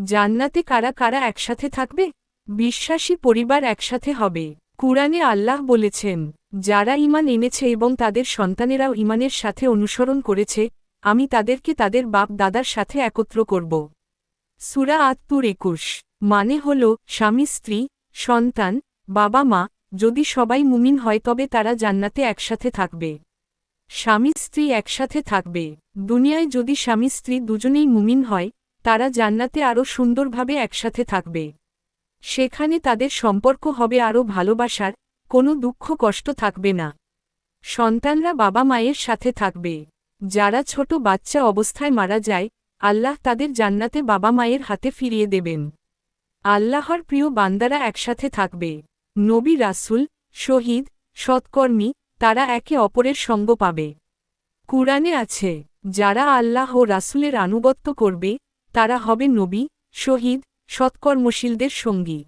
জান্নাতে কারা কারা একসাথে থাকবে? বিশ্বাসী পরিবার একসাথে হবে। কুরআনে আল্লাহ বলেছেন, যারা ঈমান এনেছে এবং তাদের সন্তানেরাও ঈমানের সাথে অনুসরণ করেছে, আমি তাদেরকে তাদের বাপ দাদার সাথে একত্র করব। সূরা আত-তুর ২১। মানে হল, স্বামী স্ত্রী, সন্তান, বাবা মা, যদি সবাই মুমিন হয় তবে তারা জান্নাতে একসাথে থাকবে। স্বামী স্ত্রী একসাথে থাকবে। দুনিয়ায় যদি স্বামী স্ত্রী দুজনেই মুমিন হয়, তারা জান্নাতে আরও সুন্দরভাবে একসাথে থাকবে। সেখানে তাদের সম্পর্ক হবে আরও ভালোবাসার, কোনো দুঃখ কষ্ট থাকবে না। সন্তানরা বাবা মায়ের সাথে থাকবে। যারা ছোট বাচ্চা অবস্থায় মারা যায়, আল্লাহ তাদের জান্নাতে বাবা মায়ের হাতে ফিরিয়ে দেবেন। আল্লাহর প্রিয় বান্দারা একসাথে থাকবে। নবী রাসূল, শহীদ, সৎকর্মী, তারা একে অপরের সঙ্গ পাবে। কুরআনে আছে, যারা আল্লাহ ও রাসূলের আনুগত্য করবে, তারা হবে নবী, শহীদ, সৎকর্মশীলদের সঙ্গী।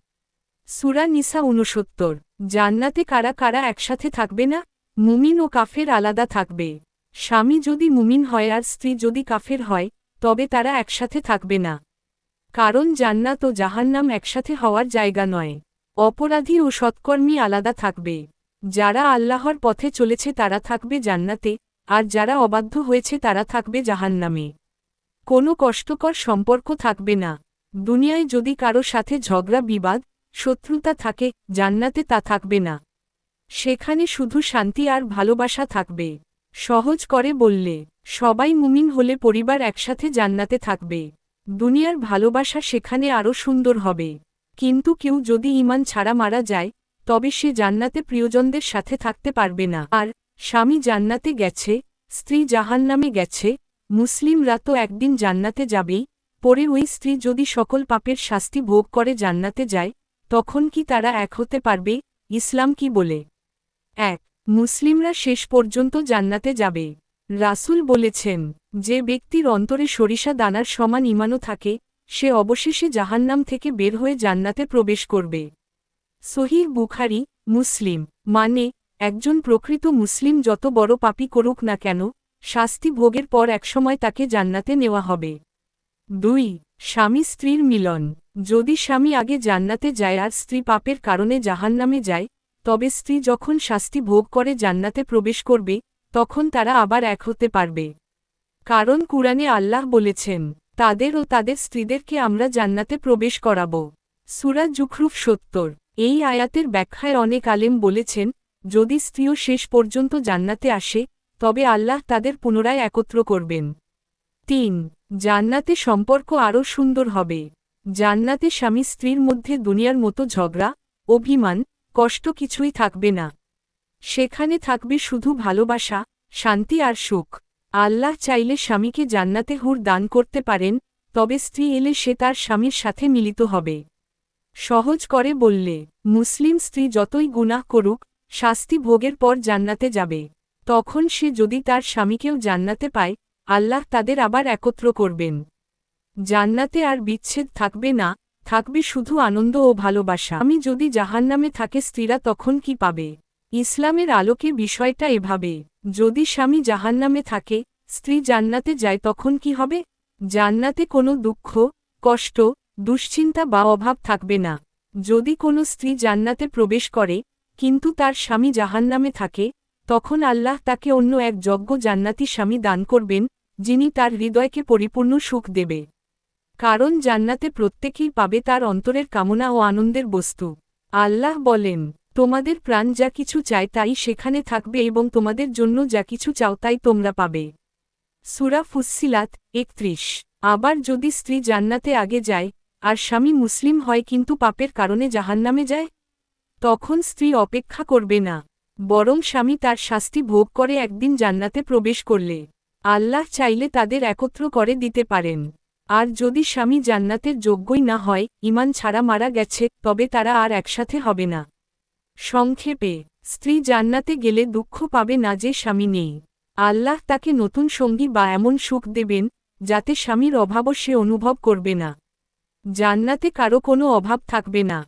সূরা নিসা ৬৯। জান্নাতে কারা কারা একসাথে থাকবে না? মুমিন ও কাফের আলাদা থাকবে। স্বামী যদি মুমিন হয় আর স্ত্রী যদি কাফের হয়, তবে তারা একসাথে থাকবে না। কারণ জান্নাত ও জাহান্নাম একসাথে হওয়ার জায়গা নয়। অপরাধী ও সৎকর্মী আলাদা থাকবে। যারা আল্লাহর পথে চলেছে তারা থাকবে জান্নাতে, আর যারা অবাধ্য হয়েছে তারা থাকবে জাহান্নামে। কোনো কষ্টকর সম্পর্ক থাকবে না। দুনিয়ায় যদি কারো সাথে ঝগড়া বিবাদ, শত্রুতা থাকে, জান্নাতে তা থাকবে না। সেখানে শুধু শান্তি আর ভালোবাসা থাকবে। সহজ করে বললে, সবাই মুমিন হলে পরিবার একসাথে জান্নাতে থাকবে। দুনিয়ার ভালোবাসা সেখানে আরও সুন্দর হবে। কিন্তু কেউ যদি ঈমান ছাড়া মারা যায়, তবে সে জান্নাতে প্রিয়জনদের সাথে থাকতে পারবে না। আর স্বামী জান্নাতে গেছে, স্ত্রী জাহান্নামে গেছে, মুসলিমরা তো একদিন জান্নাতে যাবেই। পরে ওই স্ত্রী যদি সকল পাপের শাস্তি ভোগ করে জান্নাতে যায়, তখন কি তারা এক হতে পারবে? ইসলাম কি বলে? ১. মুসলিমরা শেষ পর্যন্ত জান্নাতে যাবে। রাসূল বলেছেন, যে ব্যক্তির অন্তরে সরিষা দানার সমান ঈমানও থাকে, সে অবশেষে জাহান্নাম থেকে বের হয়ে জান্নাতে প্রবেশ করবে। সহিহ বুখারী, মুসলিম। মানে, একজন প্রকৃত মুসলিম যত বড় পাপী করুক না কেন, শাস্তি ভোগের পর একসময় তাকে জান্নাতে নেওয়া হবে। ২. স্বামী স্ত্রীর মিলন। যদি স্বামী আগে জান্নাতে যায় আর স্ত্রী পাপের কারণে জাহান্নামে যায়, তবে স্ত্রী যখন শাস্তি ভোগ করে জান্নাতে প্রবেশ করবে, তখন তারা আবার এক হতে পারবে। কারণ কুরআনে আল্লাহ বলেছেন, তাদের ও তাদের স্ত্রীদেরকে আমরা জান্নাতে প্রবেশ করাব। সূরা যুখরুফ ৭০। এই আয়াতের ব্যাখ্যায় অনেক আলেম বলেছেন, যদি স্ত্রীও শেষ পর্যন্ত জান্নাতে আসে, তবে আল্লাহ তাদের পুনরায় একত্র করবেন। ৩. জান্নাতে সম্পর্ক আরও সুন্দর হবে। জান্নাতে স্বামী স্ত্রীর মধ্যে দুনিয়ার মতো ঝগড়া, অভিমান, কষ্ট কিছুই থাকবে না। সেখানে থাকবে শুধু ভালোবাসা, শান্তি আর সুখ। আল্লাহ চাইলে স্বামীকে জান্নাতে হুর দান করতে পারেন, তবে স্ত্রী এলে সে তার স্বামীর সাথে মিলিত হবে। সহজ করে বললে, মুসলিম স্ত্রী যতই গুনাহ করুক, শাস্তি ভোগের পর জান্নাতে যাবে। তখন সে যদি তার স্বামীকেও জান্নাতে পায়, আল্লাহ তাদের আবার একত্র করবেন। জান্নাতে আর বিচ্ছেদ থাকবে না, থাকবে শুধু আনন্দ ও ভালোবাসা। আমি যদি জাহান্নামে থাকে স্ত্রীরা তখন কি পাবে? ইসলামের আলোকে বিষয়টা এভাবে, যদি স্বামী জাহান্নামে থাকে, স্ত্রী জান্নাতে যায় তখন কি হবে? জান্নাতে কোনো দুঃখ, কষ্ট, দুশ্চিন্তা বা অভাব থাকবে না। যদি কোনো স্ত্রী জান্নাতে প্রবেশ করে, কিন্তু তার স্বামী জাহান্নামে থাকে, তখন আল্লাহ তাকে অন্য এক যোগ্য জান্নাতি স্বামী দান করবেন, যিনি তার হৃদয়কে পরিপূর্ণ সুখ দেবে। কারণ জান্নাতে প্রত্যেকেই পাবে তার অন্তরের কামনা ও আনন্দের বস্তু। আল্লাহ বলেন, তোমাদের প্রাণ যা কিছু চায় তাই সেখানে থাকবে এবং তোমাদের জন্য যা কিছু চাও তাই তোমরা পাবে। সূরা ফুসসিলাত ৩১। আবার যদি স্ত্রী জান্নাতে আগে যায়, আর স্বামী মুসলিম হয় কিন্তু পাপের কারণে জাহান্নামে যায়, তখন স্ত্রী অপেক্ষা করবে না, বরং স্বামী তার শাস্তি ভোগ করে একদিন জান্নাতে প্রবেশ করলে আল্লাহ চাইলে তাদের একত্র করে দিতে পারেন। আর যদি স্বামী জান্নাতের যোগ্যই না হয়, ঈমান ছাড়া মারা গেছে, তবে তারা আর একসাথে হবে না। সংক্ষেপে, স্ত্রী জান্নাতে গেলে দুঃখ পাবে না যে স্বামী নেই। আল্লাহ তাকে নতুন সঙ্গী বা এমন সুখ দেবেন, যাতে স্বামীর অভাবও সে অনুভব করবে না। জান্নাতে কারো কোনো অভাব থাকবে না।